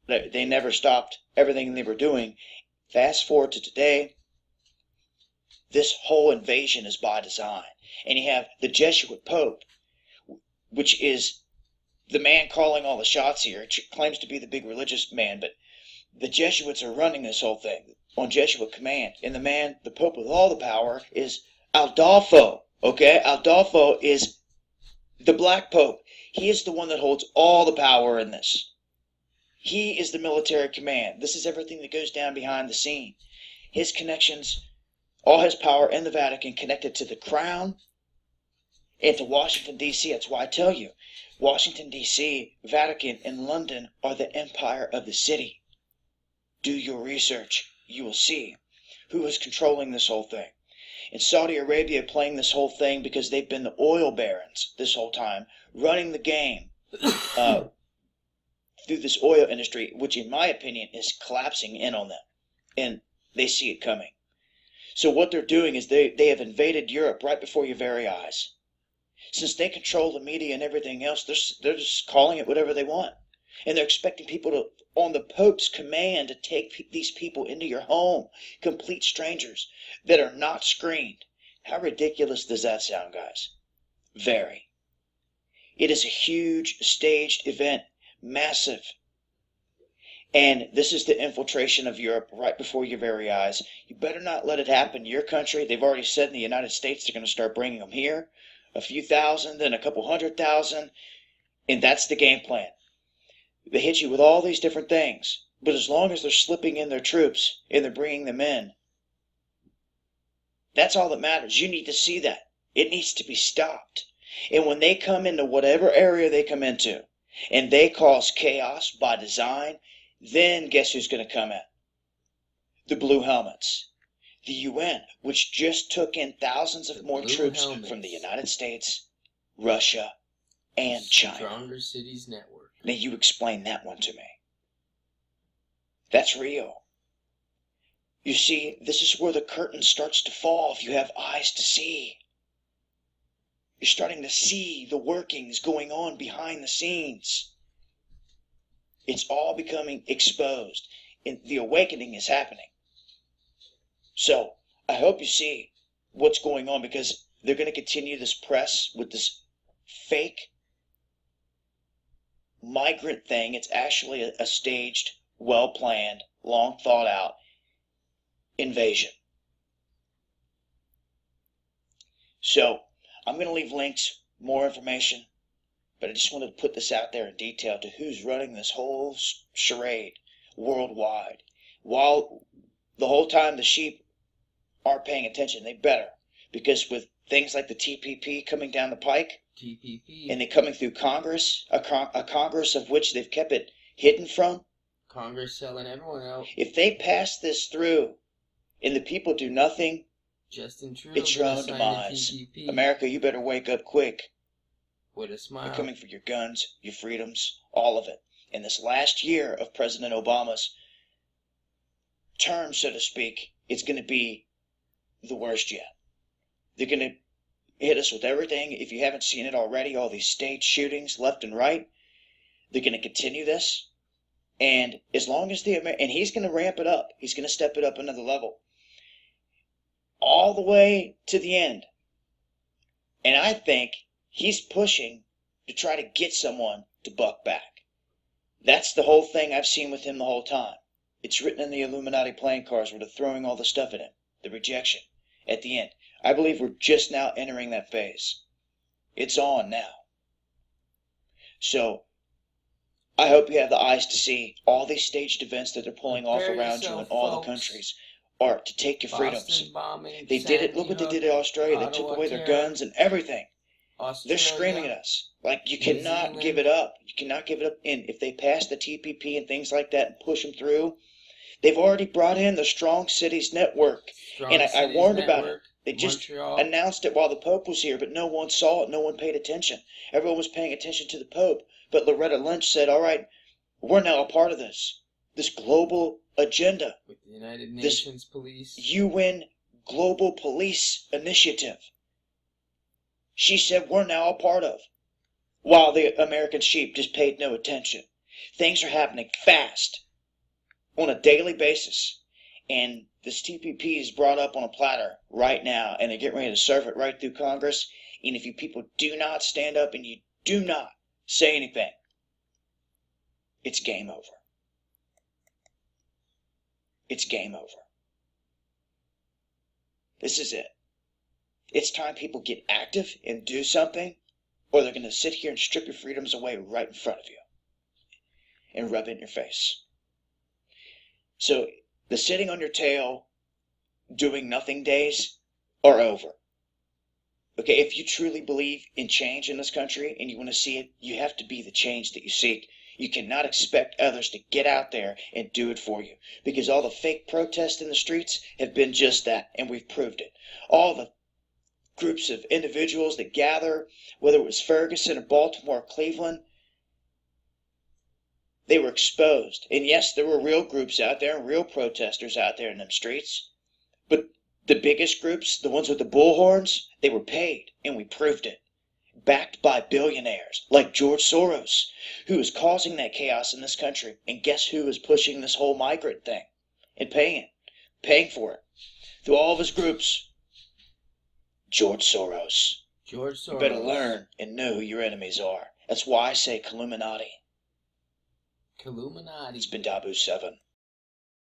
They never stopped everything they were doing. Fast forward to today, this whole invasion is by design. And you have the Jesuit Pope, which is the man calling all the shots here. It claims to be the big religious man, but the Jesuits are running this whole thing on Jesuit command. And the Pope with all the power is Adolfo. Okay? Adolfo is the Black Pope. He is the one that holds all the power in this. He is the military command. This is everything that goes down behind the scene. His connections, all his power in the Vatican connected to the crown and to Washington, D.C. That's why I tell you, Washington, D.C., Vatican, and London are the empire of the city. Do your research. You will see who is controlling this whole thing. And Saudi Arabia playing this whole thing because they've been the oil barons this whole time, running the game through this oil industry, which in my opinion is collapsing in on them. And they see it coming. So what they're doing is they have invaded Europe right before your very eyes. Since they control the media and everything else, they're just calling it whatever they want. And they're expecting people to, on the Pope's command, to take these people into your home, complete strangers that are not screened. How ridiculous does that sound, guys? Very. It is a huge staged event, massive. And this is the infiltration of Europe right before your very eyes. You better not let it happen to your country. They've already said in the United States they're going to start bringing them here. A few thousand, then a couple 100,000. And that's the game plan. They hit you with all these different things. But as long as they're slipping in their troops and they're bringing them in, that's all that matters. You need to see that. It needs to be stopped. And when they come into whatever area they come into, and they cause chaos by design, then guess who's going to come in? The Blue Helmets. The UN, which just took in thousands of more troops from the United States, Russia, and China. Stronger Cities Network. Now you explain that one to me. That's real. You see, this is where the curtain starts to fall if you have eyes to see. You're starting to see the workings going on behind the scenes. It's all becoming exposed, and the awakening is happening. So, I hope you see what's going on, because they're going to continue this press with this fake migrant thing. It's actually a staged, well-planned, long thought out invasion. So, I'm going to leave links, more information, but I just wanted to put this out there in detail to who's running this whole charade worldwide. While the whole time the sheep aren't paying attention, they better, because with things like the TPP coming down the pike, and they're coming through Congress, a Congress of which they've kept it hidden from. Congress selling everyone out. If they pass this through and the people do nothing, Justin Trudeau, it's your own demise. America, you better wake up quick. With a smile. They're coming for your guns, your freedoms, all of it. In this last year of President Obama's term, so to speak, it's going to be the worst yet. They're going to hit us with everything. If you haven't seen it already, all these state shootings left and right, they're going to continue this. And as long as and he's going to ramp it up. He's going to step it up another level. All the way to the end. And I think he's pushing to try to get someone to buck back. That's the whole thing I've seen with him the whole time. It's written in the Illuminati playing cards where they're throwing all the stuff at him. The rejection at the end. I believe we're just now entering that phase. It's on now. So, I hope you have the eyes to see all these staged events that they're pulling off around you in all the countries are to take your freedoms. They did it. Look what they did in Australia. They took away their guns and everything. They're screaming at us. Like, you cannot give it up. You cannot give it up. And if they pass the TPP and things like that and push them through, they've already brought in the Strong Cities Network. And I warned about it. They just announced it while the Pope was here, but no one saw it. No one paid attention. Everyone was paying attention to the Pope. But Loretta Lynch said, all right, we're now a part of this global agenda. With the United Nations Police. UN Global Police Initiative. She said we're now a part of. While the American sheep just paid no attention. Things are happening fast on a daily basis. And this TPP is brought up on a platter right now, and they're getting ready to serve it right through Congress. And if you people do not stand up and you do not say anything, it's game over. It's game over. This is it. It's time people get active and do something, or they're going to sit here and strip your freedoms away right in front of you and rub it in your face. So the sitting on your tail, doing nothing days are over. Okay, if you truly believe in change in this country and you want to see it, you have to be the change that you seek. You cannot expect others to get out there and do it for you, because all the fake protests in the streets have been just that, and we've proved it. All the groups of individuals that gather, whether it was Ferguson or Baltimore or Cleveland, they were exposed. And yes, there were real groups out there and real protesters out there in them streets. But the biggest groups, the ones with the bullhorns, they were paid, and we proved it. Backed by billionaires like George Soros, who is causing that chaos in this country. And guess who is pushing this whole migrant thing and paying for it through all of his groups? George Soros. George Soros. You better learn and know who your enemies are. That's why I say Illuminati. Illuminati. It's been Dabu 7.